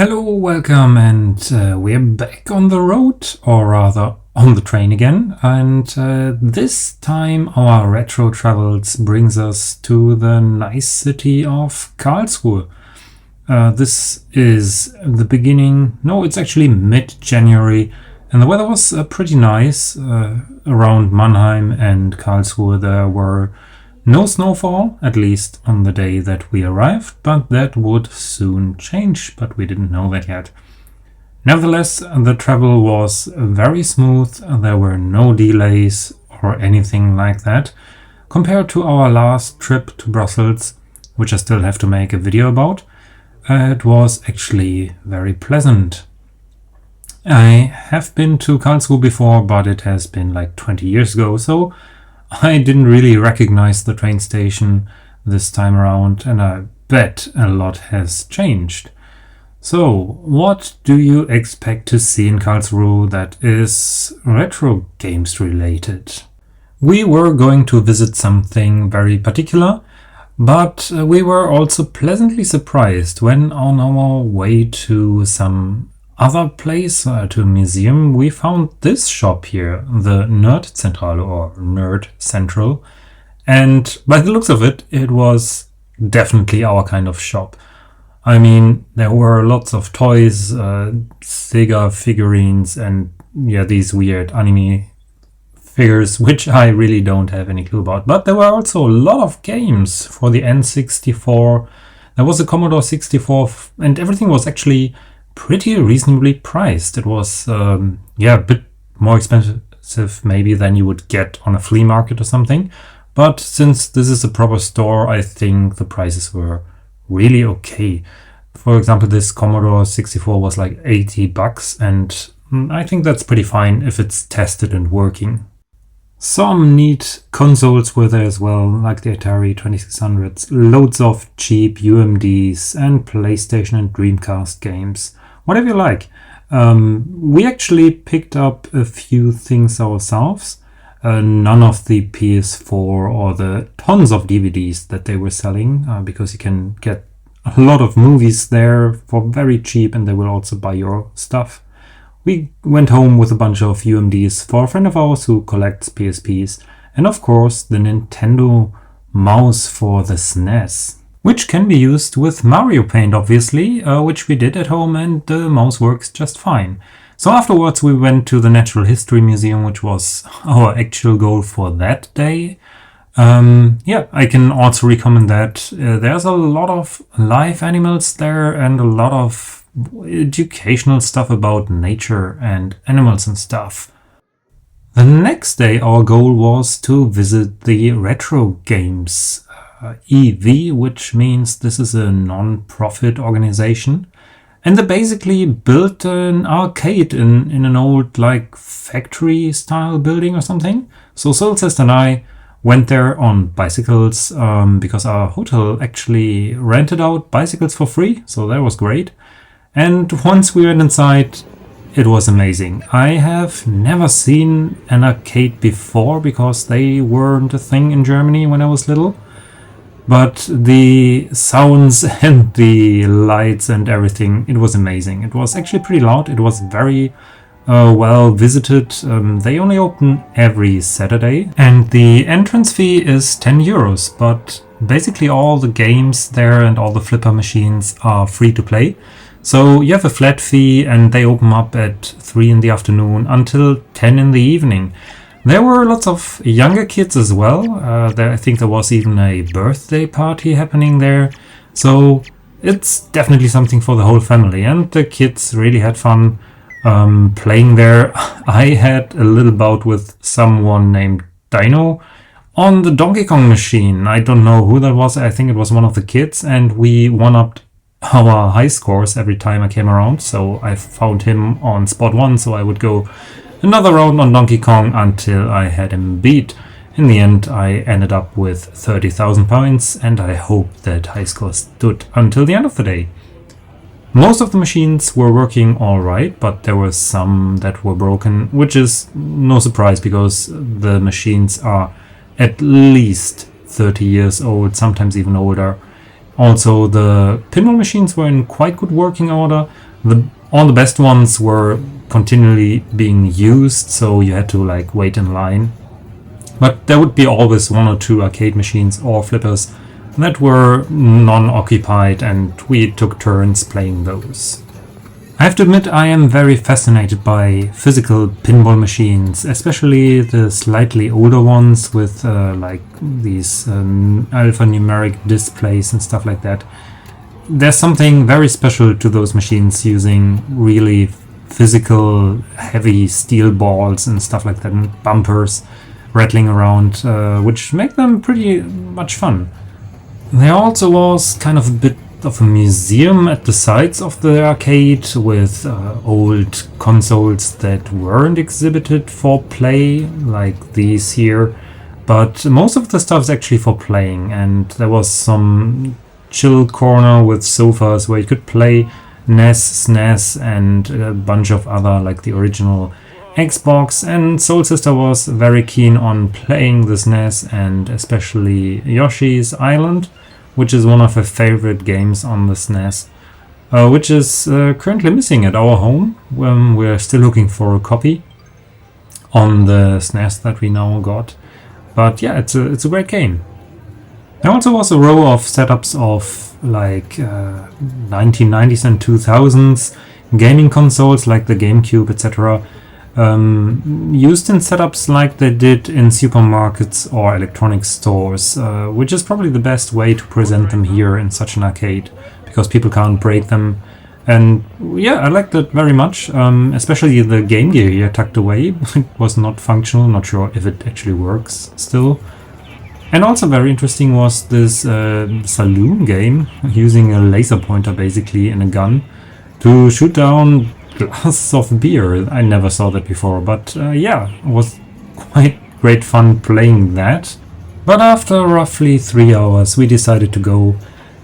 Hello, welcome, and we're back on the road, or rather on the train again. And this time our retro travels brings us to the nice city of Karlsruhe. This is the beginning, no, it's actually mid-January, and the weather was pretty nice. Around Mannheim and Karlsruhe there were no snowfall, at least on the day that we arrived, but that would soon change, but we didn't know that yet. Nevertheless, the travel was very smooth, there were no delays or anything like that. Compared to our last trip to Brussels, which I still have to make a video about, it was actually very pleasant. I have been to Karlsruhe before, but it has been like 20 years ago, so I didn't really recognize the train station this time around, and I bet a lot has changed. So, what do you expect to see in Karlsruhe that is retro games related? We were going to visit something very particular, but we were also pleasantly surprised when on our way to some other place, to a museum, we found this shop here, the Nerdzentrale or Nerd Central, and by the looks of it, it was definitely our kind of shop. I mean, there were lots of toys, Sega figurines, and these weird anime figures, which I really don't have any clue about. But there were also a lot of games for the N64. There was a Commodore 64, and everything was actually pretty reasonably priced. It was a bit more expensive maybe than you would get on a flea market or something, but since this is a proper store, I think the prices were really okay. For example, this Commodore 64 was like $80, and I think that's pretty fine if it's tested and working. Some neat consoles were there as well, like the Atari 2600s, loads of cheap UMDs, and PlayStation and Dreamcast games. Whatever you like. We actually picked up a few things ourselves. None of the PS4 or the tons of DVDs that they were selling, because you can get a lot of movies there for very cheap, and they will also buy your stuff. We went home with a bunch of UMDs for a friend of ours who collects PSPs, and of course the Nintendo mouse for the SNES, which can be used with Mario Paint, obviously, which we did at home, and the mouse works just fine. So afterwards we went to the Natural History Museum, which was our actual goal for that day. I can also recommend that. There's a lot of live animals there and a lot of educational stuff about nature and animals and stuff. The next day our goal was to visit the Retrogames EV, which means this is a non-profit organization, and they basically built an arcade in an old like factory style building or something. So Solcest and I went there on bicycles, because our hotel actually rented out bicycles for free, so that was great. And once we went inside, it was amazing. I have never seen an arcade before because they weren't a thing in Germany when I was little. But the sounds and the lights and everything, it was amazing. It was actually pretty loud. It was very well visited. They only open every Saturday, and the entrance fee is 10 euros. But basically all the games there and all the flipper machines are free to play. So you have a flat fee, and they open up at 3 in the afternoon until 10 in the evening. There were lots of younger kids as well. I think there was even a birthday party happening there. So it's definitely something for the whole family, and the kids really had fun playing there. I had a little bout with someone named Dino on the Donkey Kong machine. I don't know who that was. I think it was one of the kids, and we one-upped our high scores every time I came around. So I found him on spot 1, so I would go another round on Donkey Kong until I had him beat. In the end, I ended up with 30,000 points, and I hope that high score stood until the end of the day. Most of the machines were working alright, but there were some that were broken, which is no surprise because the machines are at least 30 years old, sometimes even older. Also, the pinball machines were in quite good working order, All the best ones were continually being used, so you had to like wait in line. But there would be always one or two arcade machines or flippers that were non-occupied, and we took turns playing those. I have to admit, I am very fascinated by physical pinball machines, especially the slightly older ones with like these alphanumeric displays and stuff like that. There's something very special to those machines using really physical, heavy steel balls and stuff like that, and bumpers rattling around, which make them pretty much fun. There also was kind of a bit of a museum at the sides of the arcade with old consoles that weren't exhibited for play, like these here, but most of the stuff is actually for playing, and there was some chill corner with sofas where you could play NES, SNES, and a bunch of other, like the original Xbox, and Soul Sister was very keen on playing the SNES and especially Yoshi's Island, which is one of her favorite games on the SNES, which is currently missing at our home. We're still looking for a copy on the SNES that we now got. But yeah, it's a great game. There also was a row of setups of like 1990s and 2000s gaming consoles like the GameCube, etc. Used in setups like they did in supermarkets or electronics stores, which is probably the best way to present them here in such an arcade, because people can't break them. And yeah, I liked it very much, especially the Game Gear here tucked away. It was not functional, not sure if it actually works still. And also very interesting was this saloon game, using a laser pointer basically in a gun to shoot down glasses of beer. I never saw that before, but yeah, it was quite great fun playing that. But after roughly 3 hours we decided to go.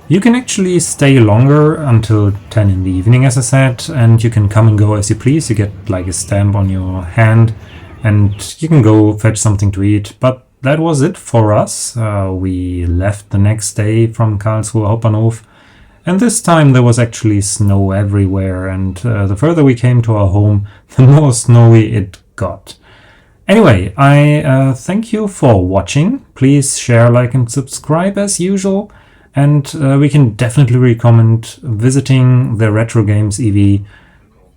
You can actually stay longer until 10 in the evening, as I said, and you can come and go as you please. You get like a stamp on your hand and you can go fetch something to eat. But that was it for us. We left the next day from Karlsruhe Hauptbahnhof, and this time there was actually snow everywhere, and the further we came to our home, the more snowy it got. Anyway, I thank you for watching. Please share, like, and subscribe as usual, and we can definitely recommend visiting the Retrogames EV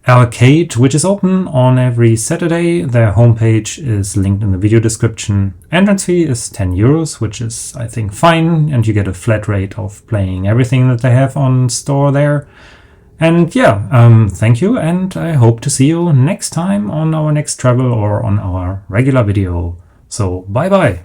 arcade, which is open on every Saturday. Their homepage is linked in the video description. Entrance fee is 10 euros, which is, I think, fine, and you get a flat rate of playing everything that they have on store there. And yeah, thank you, and I hope to see you next time on our next travel or on our regular video. So bye bye!